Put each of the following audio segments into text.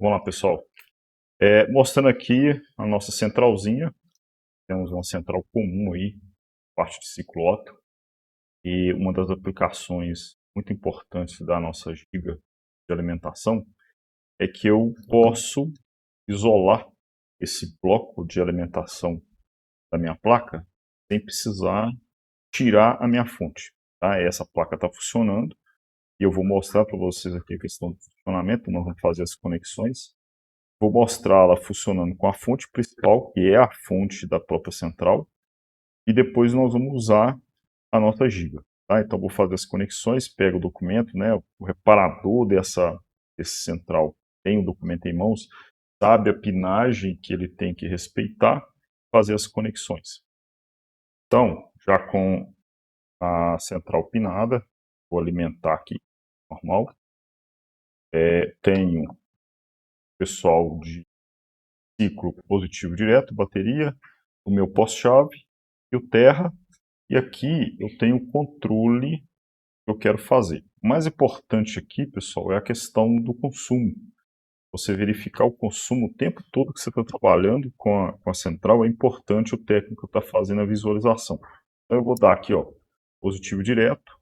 Vamos lá, pessoal. Mostrando aqui a nossa centralzinha. Temos uma central comum aí, parte de ciclo Otto. E uma das aplicações muito importantes da nossa giga de alimentação é que eu posso isolar esse bloco de alimentação da minha placa sem precisar tirar a minha fonte. Tá? Essa placa está funcionando e eu vou mostrar para vocês aqui a questão do funcionamento. Nós vamos fazer as conexões. Vou mostrá-la funcionando com a fonte principal, que é a fonte da própria central, e depois nós vamos usar a nossa giga. Tá? Então vou fazer as conexões, pego o documento, né? O reparador desse central tem o documento em mãos, sabe a pinagem que ele tem que respeitar, fazer as conexões. Então, já com a central pinada, vou alimentar aqui, normal. Tenho pessoal de ciclo positivo direto, bateria, o meu pós-chave e o terra. E aqui eu tenho o controle que eu quero fazer. O mais importante aqui, pessoal, é a questão do consumo. Você verificar o consumo o tempo todo que você está trabalhando com a central, é importante o técnico estar fazendo a visualização. Então eu vou dar aqui, ó, positivo direto.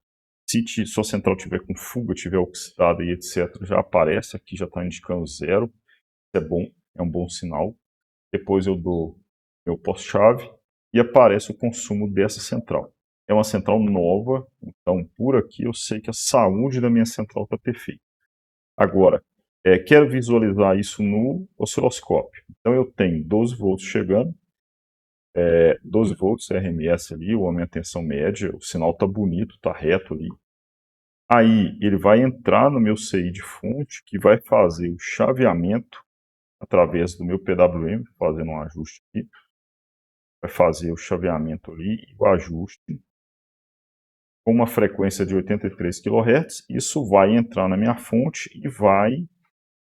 Se sua central tiver com fuga, tiver oxidada e etc., já aparece aqui, já está indicando 0. Isso é bom, é um bom sinal. Depois eu dou meu pós-chave e aparece o consumo dessa central. É uma central nova, então por aqui eu sei que a saúde da minha central está perfeita. Agora, quero visualizar isso no osciloscópio. Então eu tenho 12 volts chegando, 12 volts RMS ali, a minha tensão média, o sinal está bonito, está reto ali. Aí ele vai entrar no meu CI de fonte, que vai fazer o chaveamento através do meu PWM, fazendo um ajuste aqui. Vai fazer o chaveamento ali e o ajuste com uma frequência de 83 kHz. Isso vai entrar na minha fonte e vai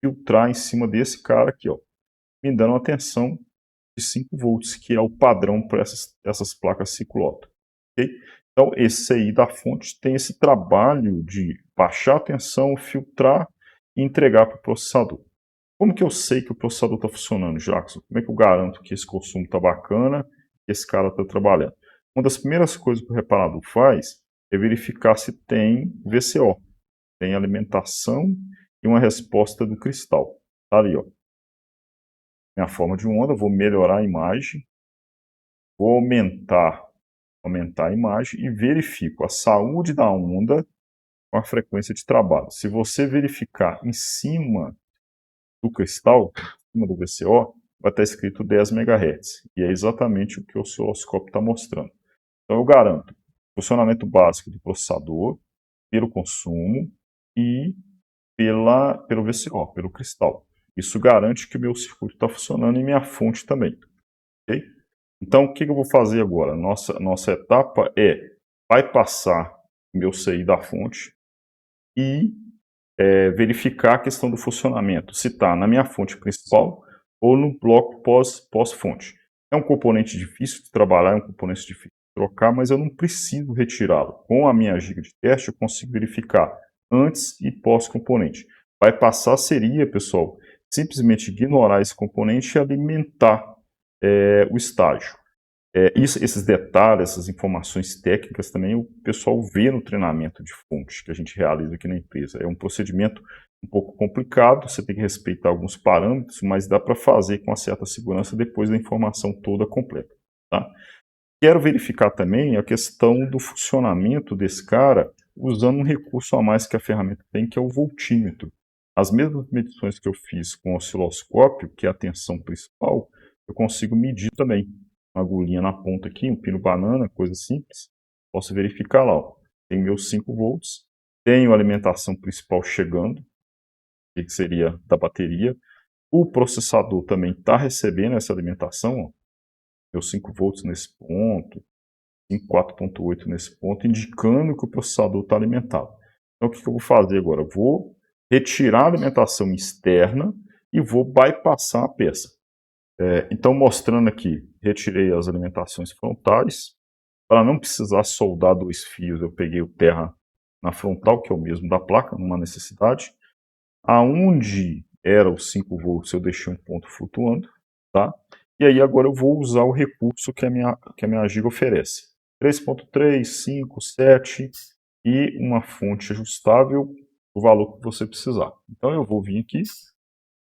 filtrar em cima desse cara aqui, ó, me dando uma tensão de 5 volts, que é o padrão para essas placas ciclo Otto. Okay? Então, esse aí da fonte tem esse trabalho de baixar a tensão, filtrar e entregar para o processador. Como que eu sei que o processador está funcionando, Jackson? Como é que eu garanto que esse consumo está bacana, que esse cara está trabalhando? Uma das primeiras coisas que o reparador faz é verificar se tem VCO, tem alimentação e uma resposta do cristal. Tá ali, ó. Minha forma de onda, vou melhorar a imagem, vou aumentar a imagem e verifico a saúde da onda com a frequência de trabalho. Se você verificar em cima do cristal, em cima do VCO, vai estar escrito 10 MHz. E é exatamente o que o osciloscópio está mostrando. Então eu garanto funcionamento básico do processador, pelo consumo e pelo VCO, pelo cristal. Isso garante que o meu circuito está funcionando e minha fonte também. Okay? Então, o que eu vou fazer agora? Nossa etapa é bypassar o meu CI da fonte e verificar a questão do funcionamento, se está na minha fonte principal ou no bloco pós-fonte. É um componente difícil de trabalhar, é um componente difícil de trocar, mas eu não preciso retirá-lo. Com a minha giga de teste, eu consigo verificar antes e pós-componente. Bypassar seria, pessoal, simplesmente ignorar esse componente e alimentar o estágio. Esses detalhes, essas informações técnicas também o pessoal vê no treinamento de fonte que a gente realiza aqui na empresa. É um procedimento um pouco complicado, você tem que respeitar alguns parâmetros, mas dá para fazer com uma certa segurança depois da informação toda completa. Tá? Quero verificar também a questão do funcionamento desse cara usando um recurso a mais que a ferramenta tem, que é o voltímetro. As mesmas medições que eu fiz com o osciloscópio, que é a tensão principal, eu consigo medir também. Uma agulhinha na ponta aqui, um pino banana, coisa simples. Posso verificar lá, ó. Tem meus 5 volts, tenho a alimentação principal chegando, que seria da bateria. O processador também está recebendo essa alimentação, ó. Meus 5 volts nesse ponto, 4.8 nesse ponto, indicando que o processador está alimentado. Então o que eu vou fazer agora? Vou retirar a alimentação externa e vou bypassar a peça. Então, mostrando aqui, retirei as alimentações frontais. Para não precisar soldar 2 fios, eu peguei o terra na frontal, que é o mesmo da placa, numa necessidade. Aonde era os 5 volts, eu deixei um ponto flutuando, tá? E aí agora eu vou usar o recurso que a minha giga oferece. 3.3, 5, 7 e uma fonte ajustável, o valor que você precisar. Então eu vou vir aqui,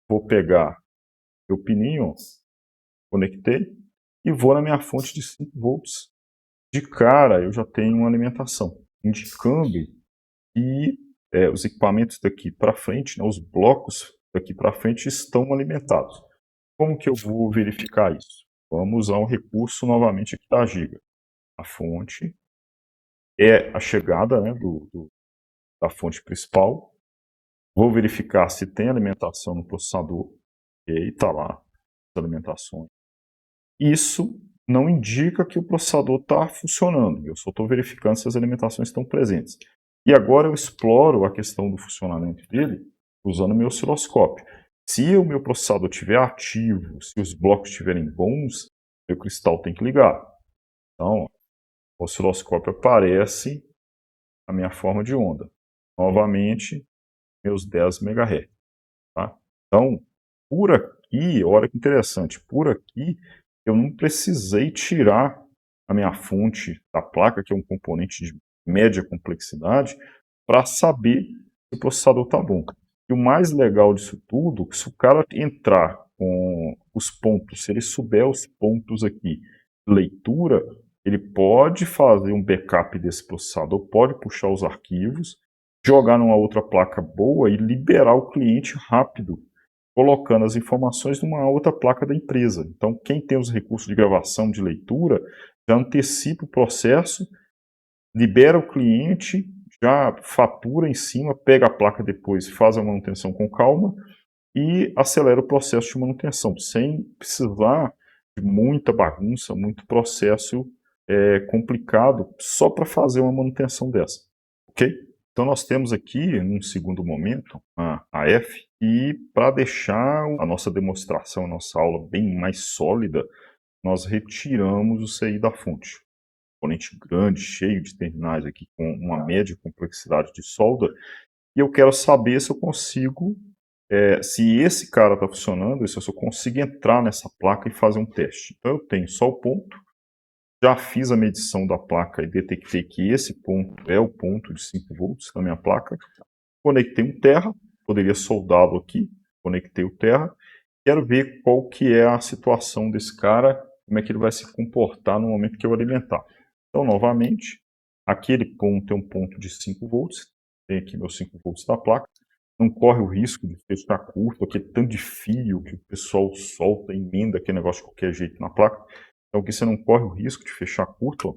vou pegar meu pininho, conectei, e vou na minha fonte de 5 volts. De cara eu já tenho uma alimentação, indicando que os equipamentos daqui para frente, né, os blocos daqui para frente estão alimentados. Como que eu vou verificar isso? Vamos usar um recurso novamente aqui da giga. A fonte é a chegada, né, da fonte principal. Vou verificar se tem alimentação no processador. E aí está lá as alimentações. Isso não indica que o processador está funcionando. Eu só estou verificando se as alimentações estão presentes. E agora eu exploro a questão do funcionamento dele usando o meu osciloscópio. Se o meu processador estiver ativo, se os blocos estiverem bons, meu cristal tem que ligar. Então, o osciloscópio aparece a minha forma de onda. Novamente, meus 10 MHz. Tá? Então, por aqui, olha que interessante, por aqui eu não precisei tirar a minha fonte da placa, que é um componente de média complexidade, para saber se o processador está bom. E o mais legal disso tudo, que se o cara entrar com os pontos, se ele souber os pontos aqui, leitura, ele pode fazer um backup desse processador, pode puxar os arquivos, jogar numa outra placa boa e liberar o cliente rápido, colocando as informações numa outra placa da empresa. Então, quem tem os recursos de gravação, de leitura, já antecipa o processo, libera o cliente, já fatura em cima, pega a placa depois, faz a manutenção com calma e acelera o processo de manutenção, sem precisar de muita bagunça, muito processo complicado, só para fazer uma manutenção dessa. Ok? Então nós temos aqui, num segundo momento, a F, e para deixar a nossa demonstração, a nossa aula bem mais sólida, nós retiramos o CI da fonte. Componente grande, cheio de terminais aqui, com uma média complexidade de solda, e eu quero saber se eu consigo, se esse cara está funcionando, se eu consigo entrar nessa placa e fazer um teste. Então eu tenho só o ponto, já fiz a medição da placa e detectei que esse ponto é o ponto de 5 volts da minha placa. Conectei um terra, poderia soldá-lo aqui, conectei o terra. Quero ver qual que é a situação desse cara, como é que ele vai se comportar no momento que eu alimentar. Então, novamente, aquele ponto é um ponto de 5 volts. Tem aqui meus 5 volts da placa. Não corre o risco de fechar curto, aquele tanto de fio que o pessoal solta, emenda aquele negócio de qualquer jeito na placa. Então aqui você não corre o risco de fechar curto, ó,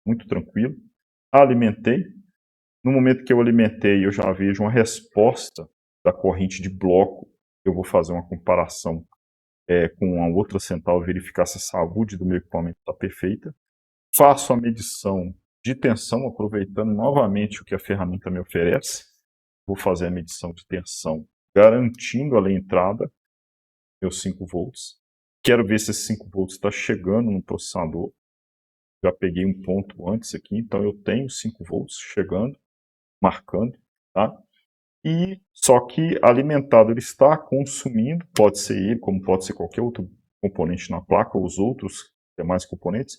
muito tranquilo. Alimentei. No momento que eu alimentei, eu já vejo uma resposta da corrente de bloco. Eu vou fazer uma comparação com a outra central, verificar se a saúde do meu equipamento está perfeita. Faço a medição de tensão, aproveitando novamente o que a ferramenta me oferece. Vou fazer a medição de tensão, garantindo a entrada, meus 5 volts. Quero ver se esse 5 volts está chegando no processador. Já peguei um ponto antes aqui, então eu tenho 5 volts chegando, marcando, tá? E só que alimentado ele está consumindo, pode ser ele, como pode ser qualquer outro componente na placa, ou os outros demais componentes,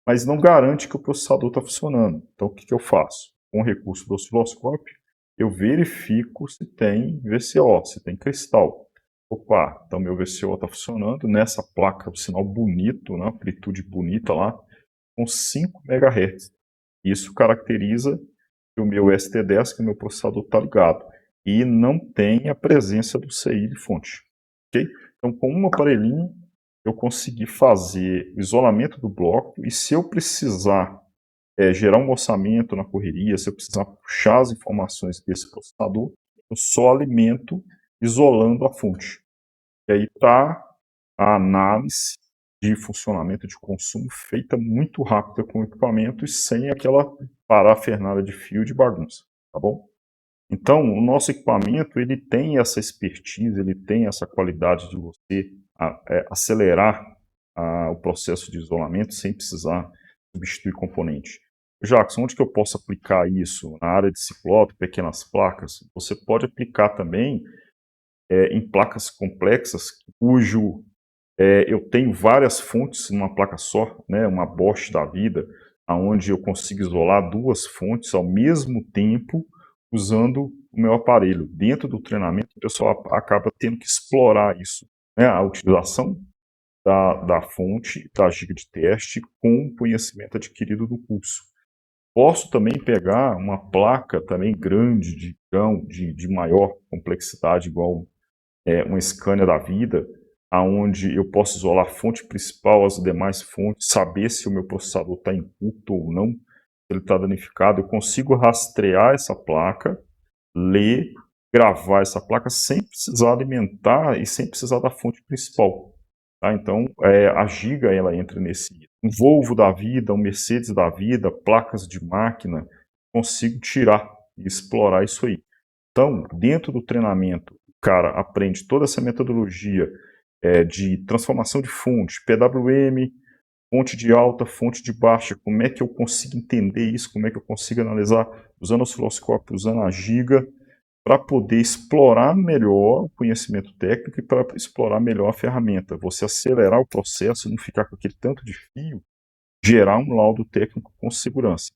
mas não garante que o processador está funcionando. Então o que eu faço? Com o recurso do osciloscópio, eu verifico se tem VCO, se tem cristal. Opa, então meu VCO está funcionando, nessa placa o sinal bonito, né, amplitude bonita lá, com 5 MHz. Isso caracteriza que o meu ST10, que o meu processador está ligado, e não tem a presença do CI de fonte. Okay? Então, com um aparelhinho, eu consegui fazer o isolamento do bloco, e se eu precisar gerar um orçamento na correria, se eu precisar puxar as informações desse processador, eu só alimento isolando a fonte. E aí está a análise de funcionamento de consumo feita muito rápida com o equipamento e sem aquela parafernália de fio de bagunça, tá bom? Então, o nosso equipamento, ele tem essa expertise, ele tem essa qualidade de você acelerar o processo de isolamento sem precisar substituir componente. Jackson, onde que eu posso aplicar isso? Na área de ciclope, pequenas placas? Você pode aplicar também em placas complexas, cujo eu tenho várias fontes numa placa só, né, uma Bosch da vida, onde eu consigo isolar duas fontes ao mesmo tempo usando o meu aparelho. Dentro do treinamento, o pessoal acaba tendo que explorar isso, né, a utilização da fonte, da giga de teste, com o conhecimento adquirido do curso. Posso também pegar uma placa também grande, de maior complexidade, igual uma Scania da vida, aonde eu posso isolar a fonte principal, as demais fontes, saber se o meu processador está em curto ou não, se ele está danificado. Eu consigo rastrear essa placa, ler, gravar essa placa sem precisar alimentar e sem precisar da fonte principal. Tá? Então, a Giga ela entra nesse. Um Volvo da vida, um Mercedes da vida, placas de máquina, consigo tirar e explorar isso aí. Então, dentro do treinamento, o cara aprende toda essa metodologia de transformação de fonte, PWM, fonte de alta, fonte de baixa, como é que eu consigo entender isso, como é que eu consigo analisar usando o osciloscópio, usando a giga, para poder explorar melhor o conhecimento técnico e para explorar melhor a ferramenta. Você acelerar o processo, não ficar com aquele tanto de fio, gerar um laudo técnico com segurança.